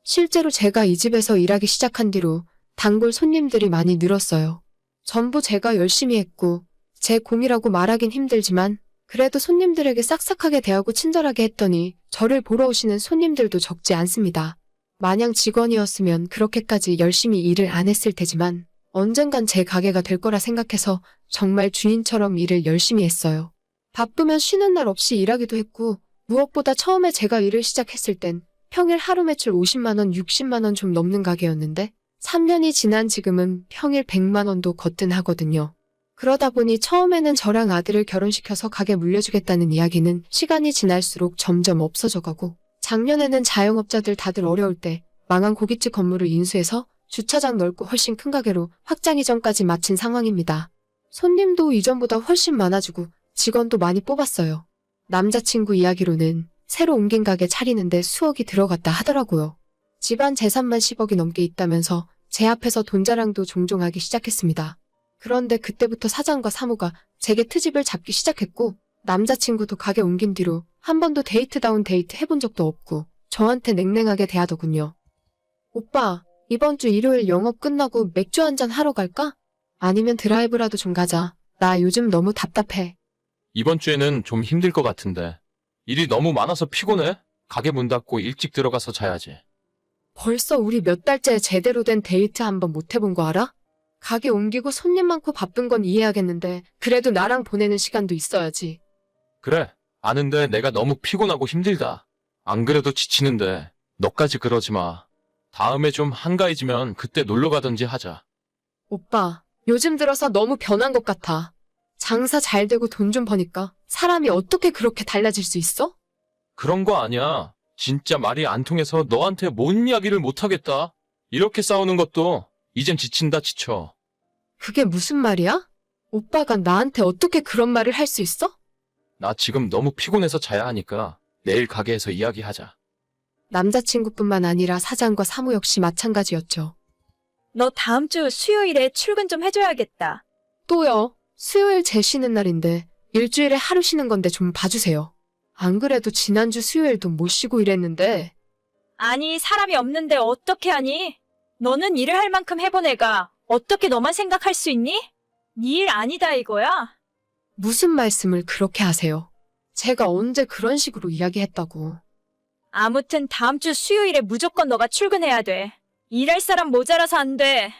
실제로 제가 이 집에서 일하기 시작한 뒤로 단골 손님들이 많이 늘었어요. 전부 제가 열심히 했고 제 공이라고 말하긴 힘들지만 그래도 손님들에게 싹싹하게 대하고 친절하게 했더니 저를 보러 오시는 손님들도 적지 않습니다. 마냥 직원이었으면 그렇게까지 열심히 일을 안 했을 테지만 언젠간 제 가게가 될 거라 생각해서 정말 주인처럼 일을 열심히 했어요. 바쁘면 쉬는 날 없이 일하기도 했고 무엇보다 처음에 제가 일을 시작했을 땐 평일 하루 매출 50만 원, 60만 원 좀 넘는 가게였는데 3년이 지난 지금은 평일 100만 원도 거뜬하거든요. 그러다 보니 처음에는 저랑 아들을 결혼시켜서 가게 물려주겠다는 이야기는 시간이 지날수록 점점 없어져가고 작년에는 자영업자들 다들 어려울 때 망한 고깃집 건물을 인수해서 주차장 넓고 훨씬 큰 가게로 확장 이전까지 마친 상황입니다. 손님도 이전보다 훨씬 많아지고 직원도 많이 뽑았어요. 남자친구 이야기로는 새로 옮긴 가게 차리는데 수억이 들어갔다 하더라고요. 집안 재산만 10억이 넘게 있다면서 제 앞에서 돈 자랑도 종종 하기 시작했습니다. 그런데 그때부터 사장과 사모가 제게 트집을 잡기 시작했고 남자친구도 가게 옮긴 뒤로 한 번도 데이트다운 데이트 해본 적도 없고 저한테 냉랭하게 대하더군요. 오빠, 이번 주 일요일 영업 끝나고 맥주 한잔 하러 갈까? 아니면 드라이브라도 좀 가자. 나 요즘 너무 답답해. 이번 주에는 좀 힘들 것 같은데. 일이 너무 많아서 피곤해? 가게 문 닫고 일찍 들어가서 자야지. 벌써 우리 몇 달째 제대로 된 데이트 한번 못 해본 거 알아? 가게 옮기고 손님 많고 바쁜 건 이해하겠는데 그래도 나랑 보내는 시간도 있어야지. 그래, 아는데 내가 너무 피곤하고 힘들다. 안 그래도 지치는데 너까지 그러지 마. 다음에 좀 한가해지면 그때 놀러 가든지 하자. 오빠, 요즘 들어서 너무 변한 것 같아. 장사 잘 되고 돈 좀 버니까 사람이 어떻게 그렇게 달라질 수 있어? 그런 거 아니야. 진짜 말이 안 통해서 너한테 뭔 이야기를 못 하겠다. 이렇게 싸우는 것도 이젠 지친다 지쳐. 그게 무슨 말이야? 오빠가 나한테 어떻게 그런 말을 할 수 있어? 나 지금 너무 피곤해서 자야 하니까 내일 가게에서 이야기하자. 남자친구뿐만 아니라 사장과 사무 역시 마찬가지였죠. 너 다음 주 수요일에 출근 좀 해줘야겠다. 또요. 수요일 제 쉬는 날인데 일주일에 하루 쉬는 건데 좀 봐주세요. 안 그래도 지난주 수요일도 못 쉬고 일했는데. 아니, 사람이 없는데 어떻게 하니? 너는 일을 할 만큼 해본 애가 어떻게 너만 생각할 수 있니? 네 일 아니다 이거야. 무슨 말씀을 그렇게 하세요? 제가 언제 그런 식으로 이야기했다고. 아무튼 다음 주 수요일에 무조건 너가 출근해야 돼. 일할 사람 모자라서 안 돼.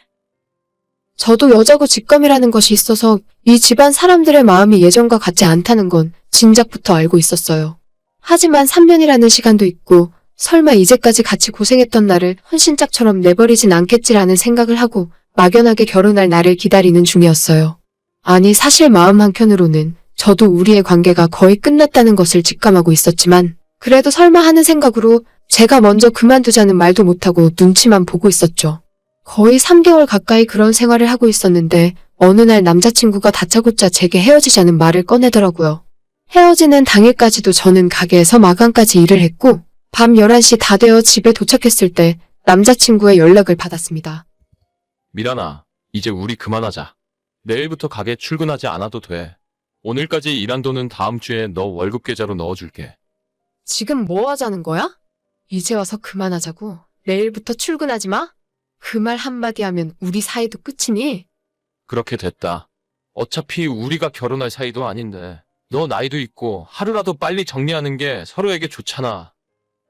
저도 여자고 직감이라는 것이 있어서 이 집안 사람들의 마음이 예전과 같지 않다는 건 진작부터 알고 있었어요. 하지만 3년이라는 시간도 있고 설마 이제까지 같이 고생했던 나를 헌신짝처럼 내버리진 않겠지라는 생각을 하고 막연하게 결혼할 날을 기다리는 중이었어요. 아니 사실 마음 한켠으로는 저도 우리의 관계가 거의 끝났다는 것을 직감하고 있었지만 그래도 설마 하는 생각으로 제가 먼저 그만두자는 말도 못하고 눈치만 보고 있었죠. 거의 3개월 가까이 그런 생활을 하고 있었는데 어느 날 남자친구가 다짜고짜 제게 헤어지자는 말을 꺼내더라고요. 헤어지는 당일까지도 저는 가게에서 마감까지 일을 했고 밤 11시 다 되어 집에 도착했을 때 남자친구의 연락을 받았습니다. 미란아, 이제 우리 그만하자. 내일부터 가게 출근하지 않아도 돼. 오늘까지 일한 돈은 다음 주에 너 월급 계좌로 넣어줄게. 지금 뭐 하자는 거야? 이제 와서 그만하자고? 내일부터 출근하지 마? 그 말 한마디 하면 우리 사이도 끝이니? 그렇게 됐다. 어차피 우리가 결혼할 사이도 아닌데. 너 나이도 있고 하루라도 빨리 정리하는 게 서로에게 좋잖아.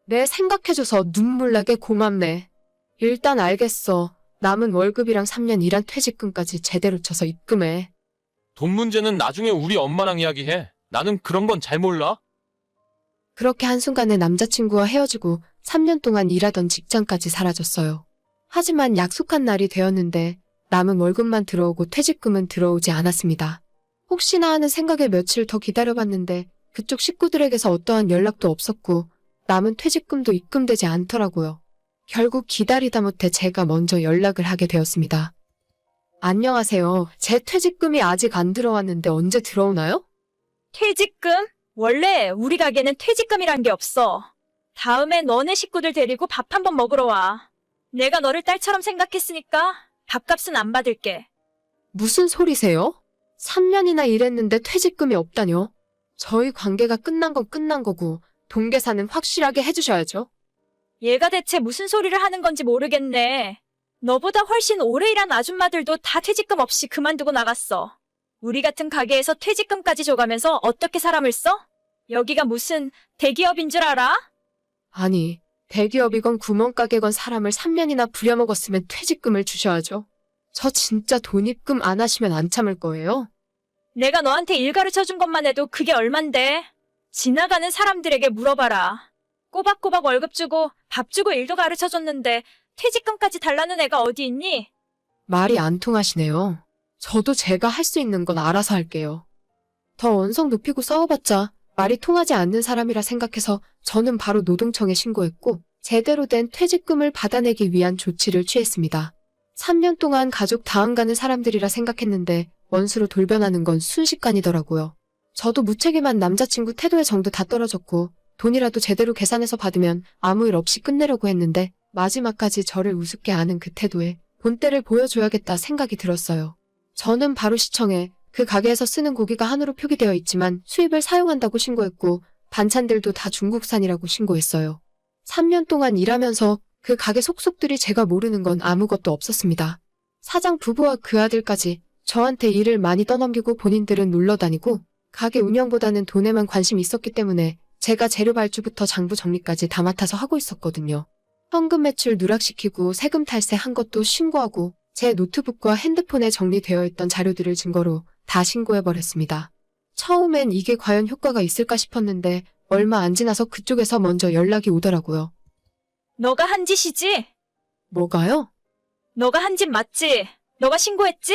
내 생각해줘서 눈물 나게 고맙네. 일단 알겠어. 남은 월급이랑 3년 일한 퇴직금까지 제대로 쳐서 입금해. 돈 문제는 나중에 우리 엄마랑 이야기해. 나는 그런 건 잘 몰라. 그렇게 한순간에 남자친구와 헤어지고 3년 동안 일하던 직장까지 사라졌어요. 하지만 약속한 날이 되었는데 남은 월급만 들어오고 퇴직금은 들어오지 않았습니다. 혹시나 하는 생각에 며칠 더 기다려봤는데 그쪽 식구들에게서 어떠한 연락도 없었고 남은 퇴직금도 입금되지 않더라고요. 결국 기다리다 못해 제가 먼저 연락을 하게 되었습니다. 안녕하세요. 제 퇴직금이 아직 안 들어왔는데 언제 들어오나요? 퇴직금? 원래 우리 가게는 퇴직금이란 게 없어. 다음에 너네 식구들 데리고 밥 한번 먹으러 와. 내가 너를 딸처럼 생각했으니까 밥값은 안 받을게. 무슨 소리세요? 3년이나 일했는데 퇴직금이 없다뇨? 저희 관계가 끝난 건 끝난 거고 돈 계산은 확실하게 해주셔야죠. 얘가 대체 무슨 소리를 하는 건지 모르겠네. 너보다 훨씬 오래 일한 아줌마들도 다 퇴직금 없이 그만두고 나갔어. 우리 같은 가게에서 퇴직금까지 줘가면서 어떻게 사람을 써? 여기가 무슨 대기업인 줄 알아? 아니, 대기업이건 구멍가게건 사람을 3년이나 부려먹었으면 퇴직금을 주셔야죠. 저 진짜 돈 입금 안 하시면 안 참을 거예요. 내가 너한테 일 가르쳐준 것만 해도 그게 얼만데. 지나가는 사람들에게 물어봐라. 꼬박꼬박 월급 주고 밥 주고 일도 가르쳐줬는데 퇴직금까지 달라는 애가 어디 있니? 말이 안 통하시네요. 저도 제가 할 수 있는 건 알아서 할게요. 더 언성 높이고 싸워봤자 말이 통하지 않는 사람이라 생각해서 저는 바로 노동청에 신고했고 제대로 된 퇴직금을 받아내기 위한 조치를 취했습니다. 3년 동안 가족 다음 가는 사람들이라 생각했는데 원수로 돌변하는 건 순식간이더라고요. 저도 무책임한 남자친구 태도의 정도 다 떨어졌고 돈이라도 제대로 계산해서 받으면 아무 일 없이 끝내려고 했는데 마지막까지 저를 우습게 아는 그 태도에 본때를 보여줘야겠다 생각이 들었어요. 저는 바로 시청에 그 가게에서 쓰는 고기가 한우로 표기되어 있지만 수입을 사용한다고 신고했고 반찬들도 다 중국산이라고 신고했어요. 3년 동안 일하면서 그 가게 속속들이 제가 모르는 건 아무것도 없었습니다. 사장 부부와 그 아들까지 저한테 일을 많이 떠넘기고 본인들은 놀러 다니고 가게 운영보다는 돈에만 관심이 있었기 때문에 제가 재료 발주부터 장부 정리까지 다 맡아서 하고 있었거든요. 현금 매출 누락시키고 세금 탈세한 것도 신고하고 제 노트북과 핸드폰에 정리되어 있던 자료들을 증거로 다 신고해버렸습니다. 처음엔 이게 과연 효과가 있을까 싶었는데 얼마 안 지나서 그쪽에서 먼저 연락이 오더라고요. 너가 한 짓이지? 뭐가요? 너가 한 짓 맞지? 너가 신고했지?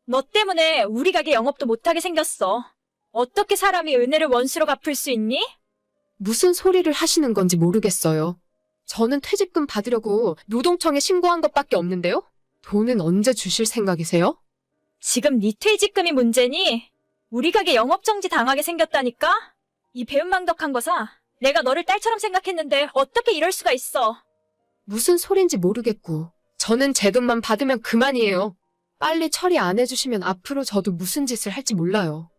너 때문에 우리 가게 영업도 못하게 생겼어. 어떻게 사람이 은혜를 원수로 갚을 수 있니? 무슨 소리를 하시는 건지 모르겠어요. 저는 퇴직금 받으려고 노동청에 신고한 것밖에 없는데요? 돈은 언제 주실 생각이세요? 지금 네 퇴직금이 문제니? 우리 가게 영업정지 당하게 생겼다니까? 이 배은망덕한 거사. 내가 너를 딸처럼 생각했는데 어떻게 이럴 수가 있어. 무슨 소린지 모르겠고 저는 제 돈만 받으면 그만이에요. 빨리 처리 안 해주시면 앞으로 저도 무슨 짓을 할지 몰라요.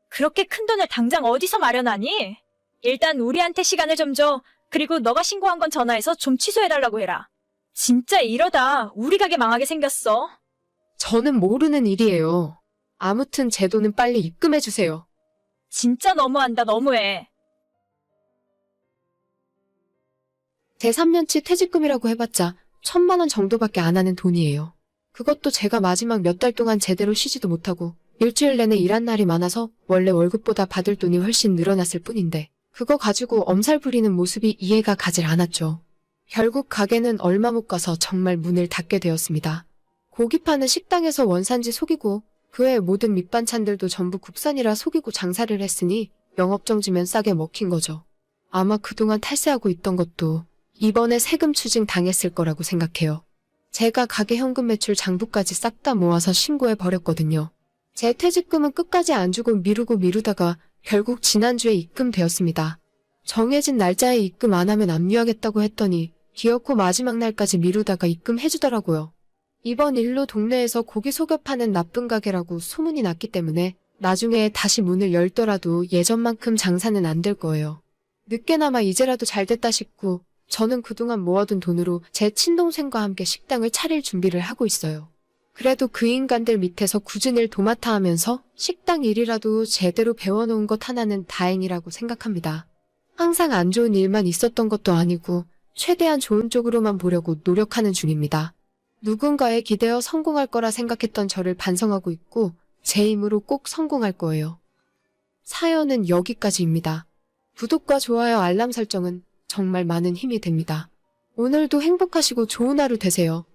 그렇게 큰 돈을 당장 어디서 마련하니? 일단 우리한테 시간을 좀 줘. 그리고 너가 신고한 건 전화해서 좀 취소해달라고 해라. 진짜 이러다 우리 가게 망하게 생겼어. 저는 모르는 일이에요. 아무튼 제 돈은 빨리 입금해주세요. 진짜 너무한다, 너무해. 제 3년치 퇴직금이라고 해봤자 1,000만 원 정도밖에 안 하는 돈이에요. 그것도 제가 마지막 몇 달 동안 제대로 쉬지도 못하고 일주일 내내 일한 날이 많아서 원래 월급보다 받을 돈이 훨씬 늘어났을 뿐인데 그거 가지고 엄살 부리는 모습이 이해가 가질 않았죠. 결국 가게는 얼마 못 가서 정말 문을 닫게 되었습니다. 고기 파는 식당에서 원산지 속이고 그 외 모든 밑반찬들도 전부 국산이라 속이고 장사를 했으니 영업정지면 싸게 먹힌 거죠. 아마 그동안 탈세하고 있던 것도 이번에 세금 추징 당했을 거라고 생각해요. 제가 가게 현금 매출 장부까지 싹 다 모아서 신고해 버렸거든요. 제 퇴직금은 끝까지 안 주고 미루다가 결국 지난주에 입금되었습니다. 정해진 날짜에 입금 안 하면 압류하겠다고 했더니 기어코 마지막 날까지 미루다가 입금해주더라고요. 이번 일로 동네에서 고기 속여 파는 나쁜 가게라고 소문이 났기 때문에 나중에 다시 문을 열더라도 예전만큼 장사는 안 될 거예요. 늦게나마 이제라도 잘 됐다 싶고 저는 그동안 모아둔 돈으로 제 친동생과 함께 식당을 차릴 준비를 하고 있어요. 그래도 그 인간들 밑에서 굳은 일 도맡아 하면서 식당 일이라도 제대로 배워놓은 것 하나는 다행이라고 생각합니다. 항상 안 좋은 일만 있었던 것도 아니고 최대한 좋은 쪽으로만 보려고 노력하는 중입니다. 누군가에 기대어 성공할 거라 생각했던 저를 반성하고 있고 제 힘으로 꼭 성공할 거예요. 사연은 여기까지입니다. 구독과 좋아요, 알람 설정은 정말 많은 힘이 됩니다. 오늘도 행복하시고 좋은 하루 되세요.